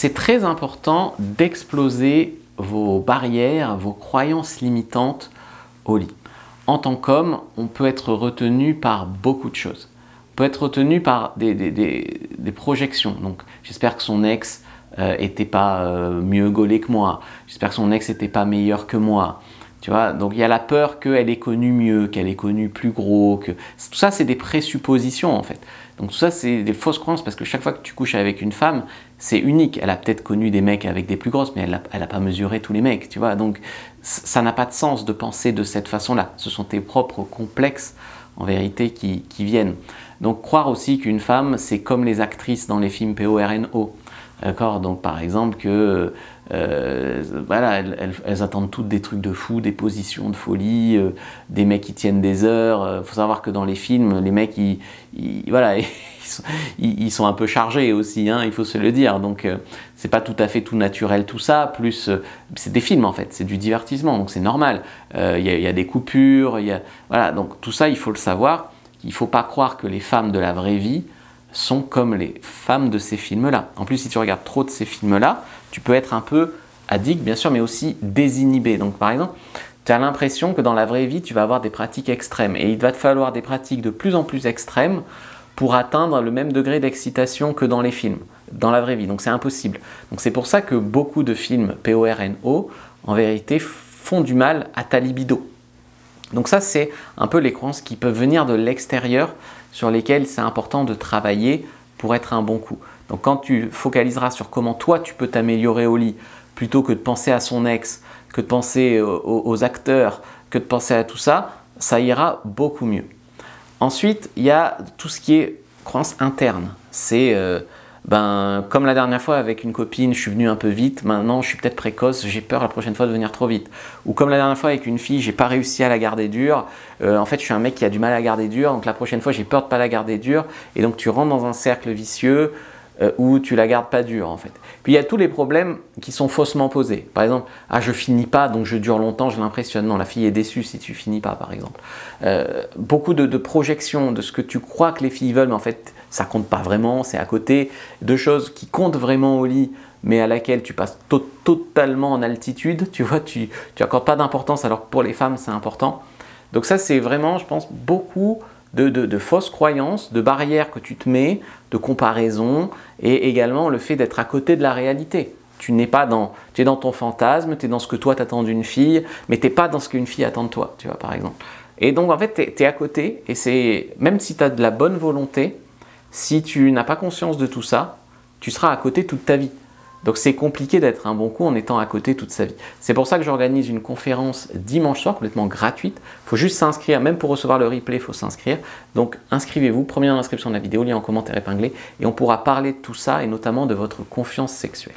c'est très important d'exploser vos barrières, vos croyances limitantes au lit. En tant qu'homme, on peut être retenu par beaucoup de choses. On peut être retenu par des projections. Donc, j'espère que son ex n'était pas mieux gaulé que moi. J'espère que son ex n'était pas meilleur que moi. Tu vois, donc il y a la peur qu'elle ait connu mieux, qu'elle ait connu plus gros. Tout ça, c'est des présuppositions en fait. Donc tout ça, c'est des fausses croyances parce que chaque fois que tu couches avec une femme, c'est unique. Elle a peut-être connu des mecs avec des plus grosses, mais elle n'a pas mesuré tous les mecs, tu vois. Donc ça n'a pas de sens de penser de cette façon-là. Ce sont tes propres complexes en vérité qui viennent. Donc croire aussi qu'une femme, c'est comme les actrices dans les films porno. D'accord, donc par exemple que voilà, elles attendent toutes des trucs de fou, des positions de folie, des mecs qui tiennent des heures. Faut savoir que dans les films, les mecs, voilà, ils sont un peu chargés aussi, hein, il faut se le dire. Donc c'est pas tout à fait tout naturel tout ça. Plus c'est des films en fait, c'est du divertissement, donc c'est normal. Il y a des coupures, voilà, donc tout ça il faut le savoir. Il ne faut pas croire que les femmes de la vraie vie sont comme les femmes de ces films-là. En plus, si tu regardes trop de ces films-là, tu peux être un peu addict, bien sûr, mais aussi désinhibé. Donc, par exemple, tu as l'impression que dans la vraie vie, tu vas avoir des pratiques extrêmes. Et il va te falloir des pratiques de plus en plus extrêmes pour atteindre le même degré d'excitation que dans les films, dans la vraie vie. Donc, c'est impossible. Donc, c'est pour ça que beaucoup de films porno, en vérité, font du mal à ta libido. Donc ça, c'est un peu les croyances qui peuvent venir de l'extérieur sur lesquelles c'est important de travailler pour être un bon coup. Donc quand tu focaliseras sur comment toi tu peux t'améliorer au lit, plutôt que de penser à son ex, que de penser aux acteurs, que de penser à tout ça, ça ira beaucoup mieux. Ensuite, il y a tout ce qui est croyance interne. C'est comme la dernière fois avec une copine, je suis venu un peu vite, maintenant je suis peut-être précoce, j'ai peur la prochaine fois de venir trop vite. Ou comme la dernière fois avec une fille, j'ai pas réussi à la garder dure, en fait je suis un mec qui a du mal à garder dur, donc la prochaine fois j'ai peur de pas la garder dure, et donc tu rentres dans un cercle vicieux où tu la gardes pas dure en fait. Puis il y a tous les problèmes qui sont faussement posés. Par exemple, ah je finis pas donc je dure longtemps, je l'impressionne. Non, la fille est déçue si tu finis pas par exemple. Beaucoup de projections de ce que tu crois que les filles veulent, mais en fait ça compte pas vraiment, c'est à côté. De choses qui comptent vraiment au lit, mais à laquelle tu passes totalement en altitude. Tu vois, tu accordes pas d'importance alors que pour les femmes c'est important. Donc ça c'est vraiment, je pense, beaucoup de fausses croyances, de barrières que tu te mets, de comparaison et également le fait d'être à côté de la réalité. Tu n'es pas dans, tu es dans ton fantasme, tu es dans ce que toi t'attends d'une fille, mais tu n'es pas dans ce qu'une fille attend de toi, tu vois, par exemple. Et donc en fait, tu es à côté et c'est, même si tu as de la bonne volonté, si tu n'as pas conscience de tout ça, tu seras à côté toute ta vie. Donc c'est compliqué d'être un bon coup en étant à côté toute sa vie. C'est pour ça que j'organise une conférence dimanche soir complètement gratuite. Il faut juste s'inscrire, même pour recevoir le replay, il faut s'inscrire. Donc inscrivez-vous, première inscription de la vidéo, lien en commentaire épinglé, et on pourra parler de tout ça et notamment de votre confiance sexuelle.